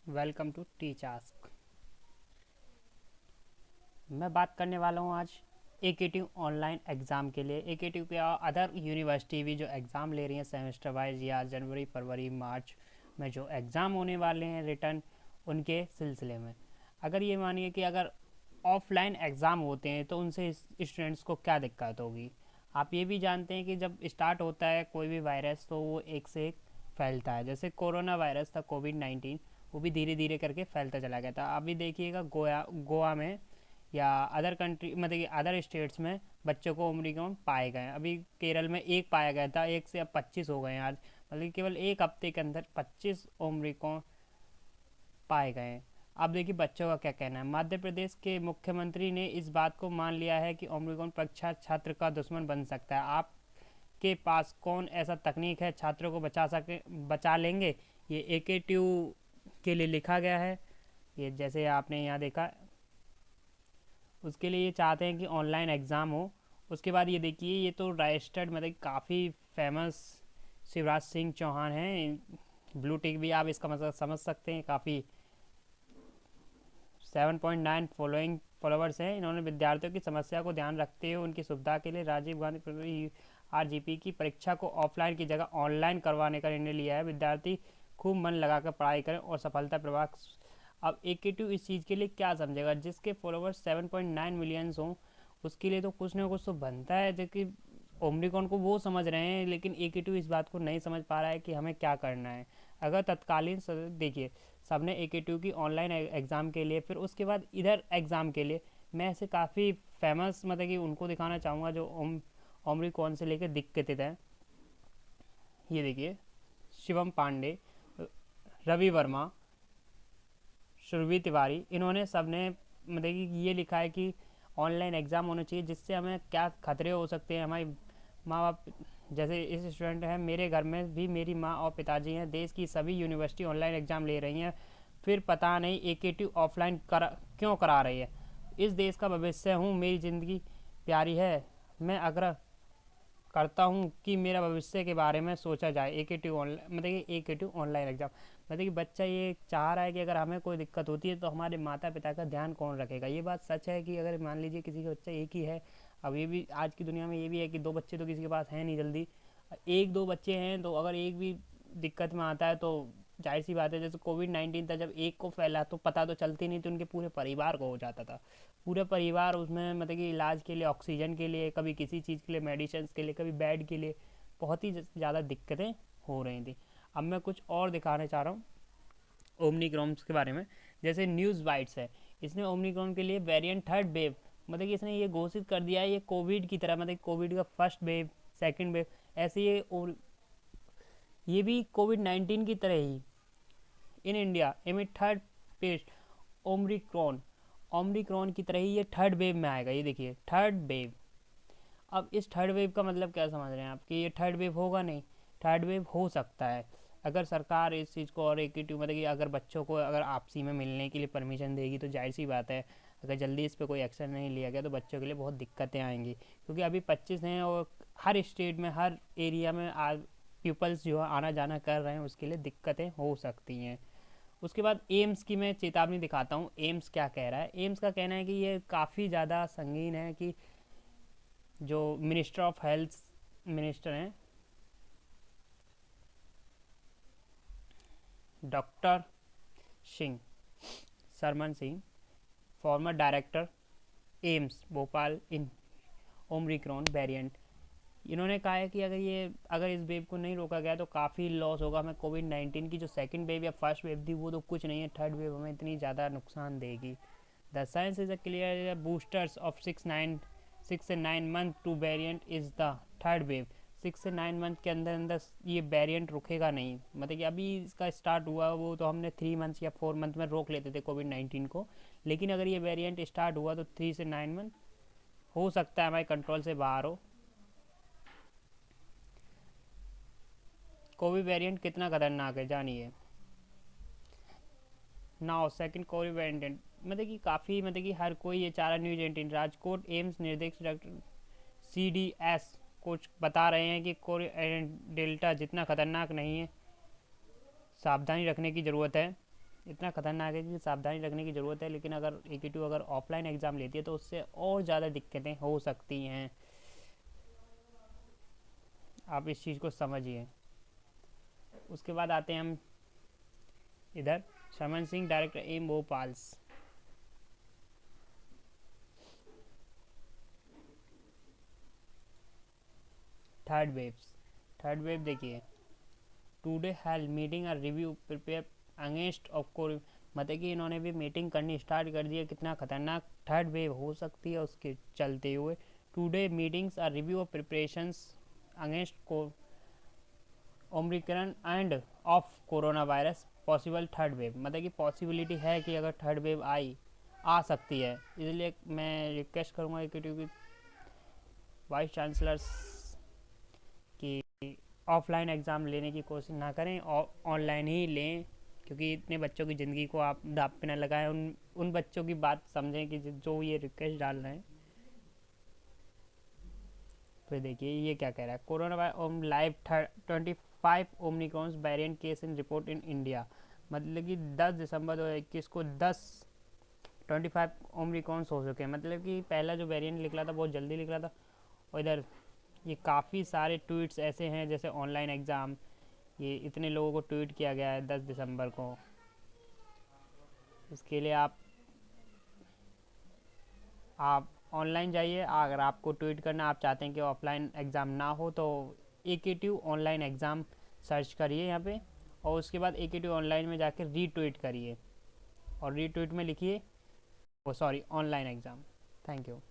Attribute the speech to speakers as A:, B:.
A: Welcome to teach ask. मैं बात करने वाला हूँ आज एकेटिव ऑनलाइन एग्ज़ाम के लिए। एकेटिव के अदर यूनिवर्सिटी भी जो एग्ज़ाम ले रही हैं सेमेस्टर वाइज या जनवरी फरवरी मार्च में जो एग्ज़ाम होने वाले हैं रिटर्न, उनके सिलसिले में अगर ये मानिए कि अगर ऑफलाइन एग्ज़ाम होते हैं तो उनसे स्टूडेंट्स को क्या दिक्कत होगी। आप ये भी जानते हैं कि जब स्टार्ट होता है कोई भी वायरस तो वो एक से एक फैलता है। जैसे कोरोना वायरस था कोविड-19, वो भी धीरे धीरे करके फैलता चला गया था। अभी देखिएगा गोवा में या अदर कंट्री मतलब कि अदर स्टेट्स में बच्चों को ओमिक्रॉन पाए गए हैं। अभी केरल में एक पाया गया था, एक से अब 25 हो गए हैं आज। मतलब कि केवल एक हफ्ते के अंदर 25 ओमिक्रॉन पाए गए हैं। अब देखिए बच्चों का क्या कहना है। मध्य प्रदेश के मुख्यमंत्री ने इस बात को मान लिया है कि ओमिक्रॉन परीक्षा छात्र का दुश्मन बन सकता है। आपके पास कौन ऐसा तकनीक है छात्रों को बचा लेंगे। ये एकेटिव के लिए लिखा गया है। ये जैसे आपने यहाँ देखा, उसके लिए ये चाहते हैं कि ऑनलाइन एग्ज़ाम हो। उसके बाद ये देखिए, ये तो रजिस्टर्ड मतलब काफ़ी फेमस शिवराज सिंह चौहान हैं। ब्लू टिक भी आप इसका मतलब समझ सकते हैं। काफ़ी 7.9 फॉलोअर्स हैं। इन्होंने विद्यार्थियों की समस्या को ध्यान रखते हुए उनकी सुविधा के लिए राजीव गांधी आरजीपी की परीक्षा को ऑफलाइन की जगह ऑनलाइन करवाने का निर्णय लिया है। विद्यार्थी खूब मन लगाकर पढ़ाई करें और सफलता प्रभाग। अब एकेटिव इस चीज़ के लिए क्या समझेगा। जिसके फॉलोअर्स 7.9 मिलियंस हों उसके लिए तो कुछ ना कुछ तो बनता है। जबकि ओमनिकॉन को वो समझ रहे हैं लेकिन एकेटिव इस बात को नहीं समझ पा रहा है कि हमें क्या करना है। अगर तत्कालीन देखिए, सबने एकेटिव की ऑनलाइन एग्ज़ाम के लिए, फिर उसके बाद इधर एग्ज़ाम के लिए मैं ऐसे काफ़ी फेमस मतलब कि उनको दिखाना चाहूँगा जो ओमनिकॉन से लेकर दिक्कतें हैं। ये देखिए, शिवम पांडे, रवि वर्मा, सुरभि तिवारी, इन्होंने सबने मतलब कि ये लिखा है कि ऑनलाइन एग्ज़ाम होना चाहिए। जिससे हमें क्या खतरे हो सकते हैं। हमारे माँ बाप जैसे इस स्टूडेंट हैं, मेरे घर में भी मेरी माँ और पिताजी हैं। देश की सभी यूनिवर्सिटी ऑनलाइन एग्ज़ाम ले रही हैं, फिर पता नहीं एकेटिव ऑफलाइन क्यों करा रही है। इस देश का भविष्य हूँ, मेरी ज़िंदगी प्यारी है। मैं आग्रह करता हूँ कि मेरा भविष्य के बारे में सोचा जाए। एकेटिव ऑनलाइन मतलब कि एकेटिव ऑनलाइन एग्ज़ाम मतलब कि बच्चा ये चाह रहा है कि अगर हमें कोई दिक्कत होती है तो हमारे माता पिता का ध्यान कौन रखेगा। ये बात सच है कि अगर मान लीजिए किसी का बच्चा एक ही है, अब ये भी आज की दुनिया में ये भी है कि दो बच्चे तो किसी के पास हैं नहीं जल्दी। एक दो बच्चे हैं तो अगर एक भी दिक्कत में आता है तो जाहिर सी बात है। जैसे कोविड-19 था, जब एक को फैला तो पता तो चलती नहीं थी, उनके पूरे परिवार को हो जाता था। पूरा परिवार उसमें मतलब कि इलाज के लिए, ऑक्सीजन के लिए, कभी किसी चीज़ के लिए, मेडिसिन के लिए, कभी बेड के लिए बहुत ही ज़्यादा दिक्कतें हो रही थी। अब मैं कुछ और दिखाना चाह रहा हूँ ओमनिक्रॉन्स के बारे में। जैसे न्यूज़ बाइट्स है, इसने ओमनिक्रॉन के लिए वेरिएंट थर्ड वेव मतलब कि इसने ये घोषित कर दिया है ये कोविड की तरह, मतलब कोविड का फर्स्ट वेव सेकेंड वेव ऐसे ये भी कोविड-19 की तरह ही in India emit third paste Omicron. Omicron की तरह ही ये थर्ड वेव में आएगा। ये देखिए थर्ड वेव। अब इस थर्ड वेव का मतलब क्या समझ रहे हैं आप कि ये थर्ड वेव होगा नहीं। थर्ड वेव हो सकता है अगर सरकार इस चीज़ को और एक्टिव मतलब कि अगर बच्चों को अगर आपसी में मिलने के लिए परमिशन देगी तो जाहिर सी बात है अगर जल्दी इस पर कोई एक्शन नहीं लिया गया तो बच्चों के लिए बहुत दिक्कतें आएंगी। क्योंकि अभी 25 हैं और हर स्टेट में हर एरिया में पीपल्स जो है आना जाना कर रहे हैं, उसके लिए दिक्कतें हो सकती हैं। उसके बाद एम्स की मैं चेतावनी दिखाता हूँ। एम्स क्या कह रहा है। एम्स का कहना है कि ये काफ़ी ज़्यादा संगीन है कि जो मिनिस्टर ऑफ हेल्थ मिनिस्टर हैं doctor Singh, Sarman Singh, former director AIIMS Bhopal in Omicron variant, इन्होंने कहा है कि अगर इस वेव को नहीं रोका गया तो काफ़ी लॉस होगा हमें। कोविड-19 की जो सेकंड वेव या फर्स्ट वेव थी वो तो कुछ नहीं है, थर्ड वेव हमें इतनी ज़्यादा नुकसान देगी। The science is a clear boosters of 6 से 9 month to variant is the third wave. 6 से 9 मंथ के अंदर अंदर ये वेरिएंट रुकेगा नहीं। मतलब कि अभी इसका स्टार्ट हुआ वो तो हमने 3 मंथ्स या 4 मंथ में रोक लेते थे कोविड-19 को, लेकिन अगर ये वेरिएंट स्टार्ट हुआ तो 3 से 9 मंथ हो सकता है हमारे कंट्रोल से बाहर हो। कोविड वेरिएंट कितना खतरनाक है जानिए। नाउ सेकंड कोविड वेरिएंट मतलब कि काफ़ी मतलब कि हर कोई ये चारा न्यूज 18 राजकोट एम्स निर्देशक डॉक्टर CDS कुछ बता रहे हैं कि कोविड डेल्टा जितना खतरनाक नहीं है, सावधानी रखने की ज़रूरत है। इतना खतरनाक है कि सावधानी रखने की ज़रूरत है। लेकिन अगर AQ2 अगर ऑफलाइन एग्ज़ाम लेती है तो उससे और ज़्यादा दिक्कतें हो सकती हैं, आप इस चीज़ को समझिए। उसके बाद आते हैं हम इधर, Shaman Singh director AIIMS Bhopal's. Third wave देखिए, टुडे हेल्ड मीटिंग और review prepare against of Covid, मतलब कि इन्होंने भी मीटिंग करनी स्टार्ट कर दी है। कितना खतरनाक थर्ड वेव हो सकती है उसके चलते हुए। Today meetings are review of preparations against को Omicron and of corona virus possible third wave, मतलब कि पॉसिबिलिटी है कि अगर थर्ड वेव आ सकती है। इसलिए मैं रिक्वेस्ट करूँगा कि वाइस चांसलर्स कि ऑफलाइन एग्ज़ाम लेने की कोशिश ना करें और ऑनलाइन ही लें, क्योंकि इतने बच्चों की ज़िंदगी को आप दांव पे न लगाएं। उन बच्चों की बात समझें कि जो ये रिक्वेस्ट डाल रहे हैं। फिर देखिए ये क्या कह रहा है, corona virus live 25 Omicron variant case in report in India, मतलब कि 10 दिसंबर 2021 को 25 ओमिक्रॉन्स हो चुके हैं। मतलब कि पहला जो वेरिएंट निकला था बहुत जल्दी निकला था। और इधर ये काफ़ी सारे ट्वीट्स ऐसे हैं जैसे ऑनलाइन एग्ज़ाम, ये इतने लोगों को ट्वीट किया गया है 10 दिसंबर को। इसके लिए आप ऑनलाइन जाइए। अगर आपको ट्वीट करना, आप चाहते हैं कि ऑफलाइन एग्ज़ाम ना हो, तो AQ2 ऑनलाइन एग्ज़ाम सर्च करिए यहाँ पे, और उसके बाद AQ2 ऑनलाइन में जाकर रीट्वीट करिए और रीट्वीट में लिखिए, oh sorry, online exam. Thank you.